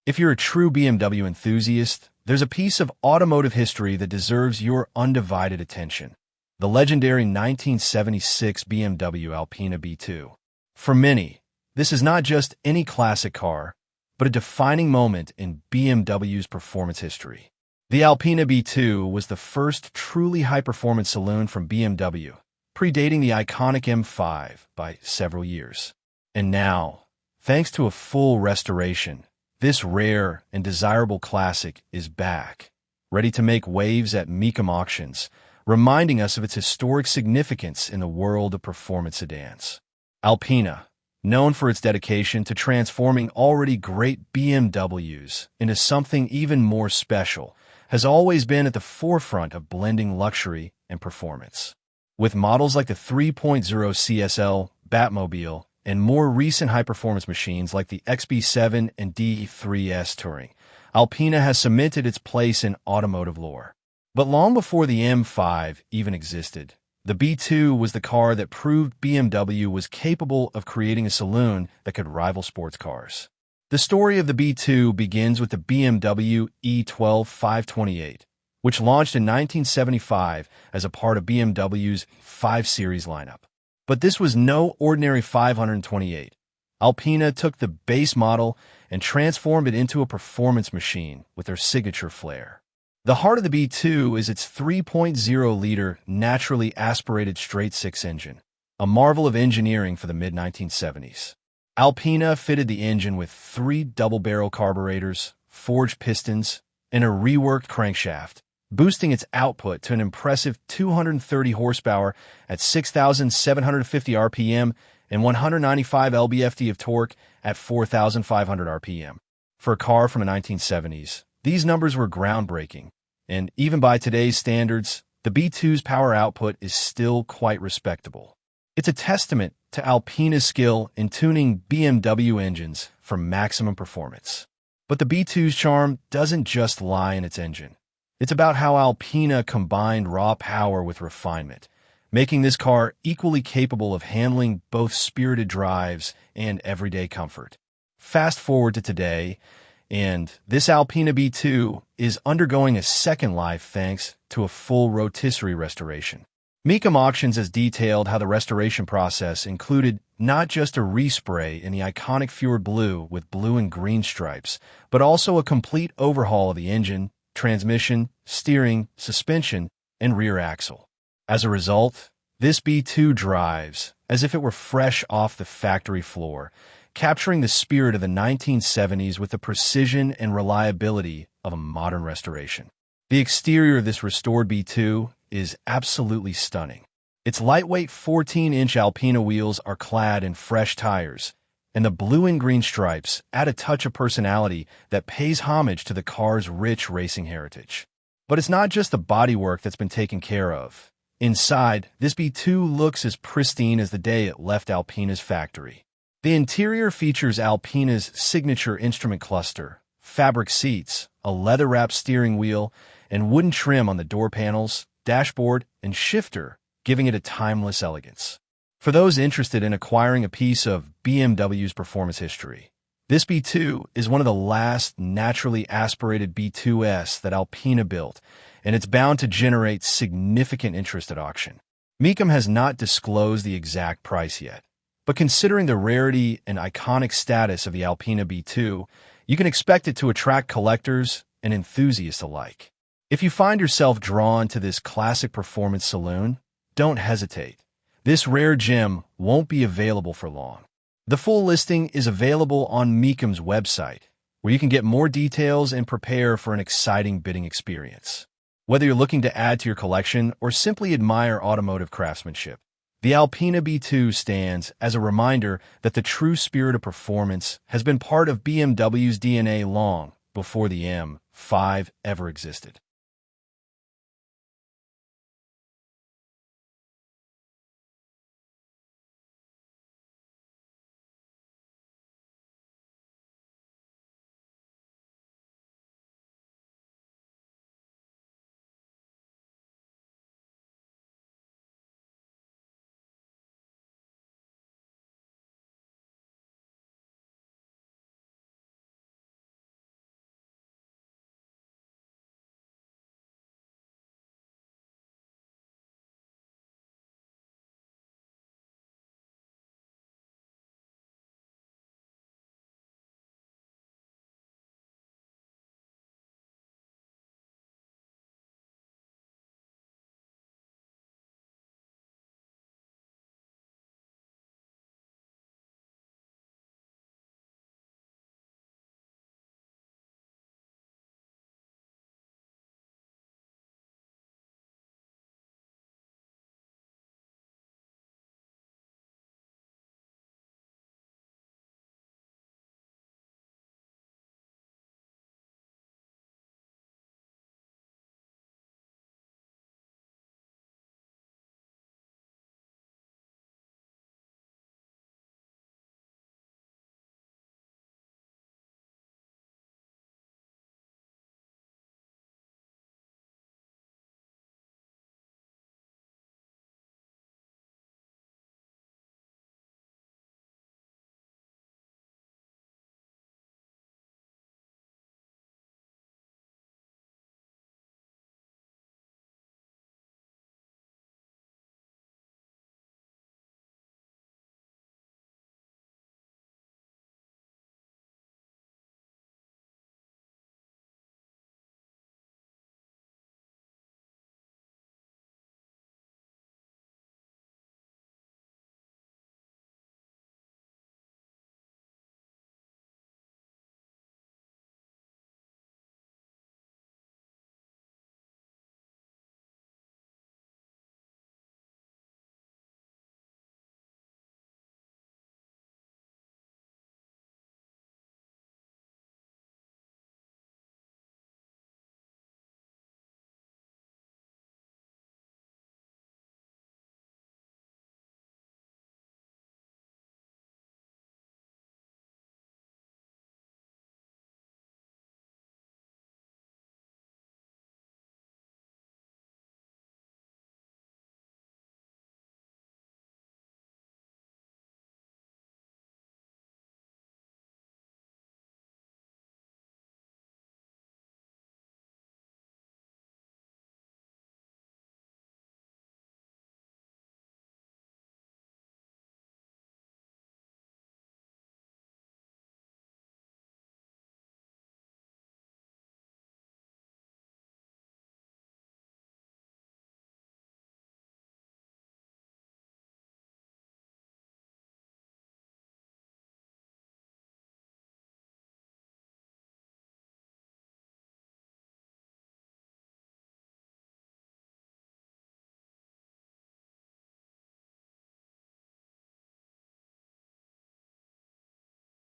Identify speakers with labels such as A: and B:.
A: If you're a true BMW enthusiast, there's a piece of automotive history that deserves your undivided attention: the legendary 1976 BMW Alpina B2. For many, this is not just any classic car, but a defining moment in BMW's performance history. The Alpina B2 was the first truly high-performance saloon from BMW, predating the iconic M5 by several years. And now, thanks to a full restoration, this rare and desirable classic is back, ready to make waves at Mecum Auctions, reminding us of its historic significance in the world of performance sedans. Alpina, known for its dedication to transforming already great BMWs into something even more special, has always been at the forefront of blending luxury and performance. With models like the 3.0 CSL, Batmobile, and more recent high-performance machines like the XB7 and D3S Touring, Alpina has cemented its place in automotive lore. But long before the M5 even existed, the B2 was the car that proved BMW was capable of creating a saloon that could rival sports cars. The story of the B2 begins with the BMW E12 528, which launched in 1975 as a part of BMW's 5 Series lineup. But this was no ordinary 528. Alpina took the base model and transformed it into a performance machine with their signature flair. The heart of the B2 is its 3.0-liter naturally aspirated straight-six engine, a marvel of engineering for the mid-1970s. Alpina fitted the engine with 3 double-barrel carburetors, forged pistons, and a reworked crankshaft, boosting its output to an impressive 230 horsepower at 6,750 RPM and 195 lb-ft of torque at 4,500 RPM. For a car from the 1970s, these numbers were groundbreaking, and even by today's standards, the B2's power output is still quite respectable. It's a testament to Alpina's skill in tuning BMW engines for maximum performance. But the B2's charm doesn't just lie in its engine. It's about how Alpina combined raw power with refinement, making this car equally capable of handling both spirited drives and everyday comfort. Fast forward to today, and this Alpina B2 is undergoing a second life thanks to a full rotisserie restoration. Mecum Auctions has detailed how the restoration process included not just a respray in the iconic Fjord Blue with blue and green stripes, but also a complete overhaul of the engine, transmission, steering, suspension, and rear axle. As a result, this B2 drives as if it were fresh off the factory floor, capturing the spirit of the 1970s with the precision and reliability of a modern restoration. The exterior of this restored B2 is absolutely stunning. Its lightweight 14-inch Alpina wheels are clad in fresh tires, and the blue and green stripes add a touch of personality that pays homage to the car's rich racing heritage. But it's not just the bodywork that's been taken care of. Inside, this B2 looks as pristine as the day it left Alpina's factory. The interior features Alpina's signature instrument cluster, fabric seats, a leather-wrapped steering wheel, and wooden trim on the door panels, dashboard, and shifter, giving it a timeless elegance. For those interested in acquiring a piece of BMW's performance history, this B2 is one of the last naturally aspirated B2s that Alpina built, and it's bound to generate significant interest at auction. Mecum has not disclosed the exact price yet, but considering the rarity and iconic status of the Alpina B2, you can expect it to attract collectors and enthusiasts alike. If you find yourself drawn to this classic performance saloon, don't hesitate. This rare gem won't be available for long. The full listing is available on Mecum's website, where you can get more details and prepare for an exciting bidding experience. Whether you're looking to add to your collection or simply admire automotive craftsmanship, the Alpina B2 stands as a reminder that the true spirit of performance has been part of BMW's DNA long before the M5 ever existed.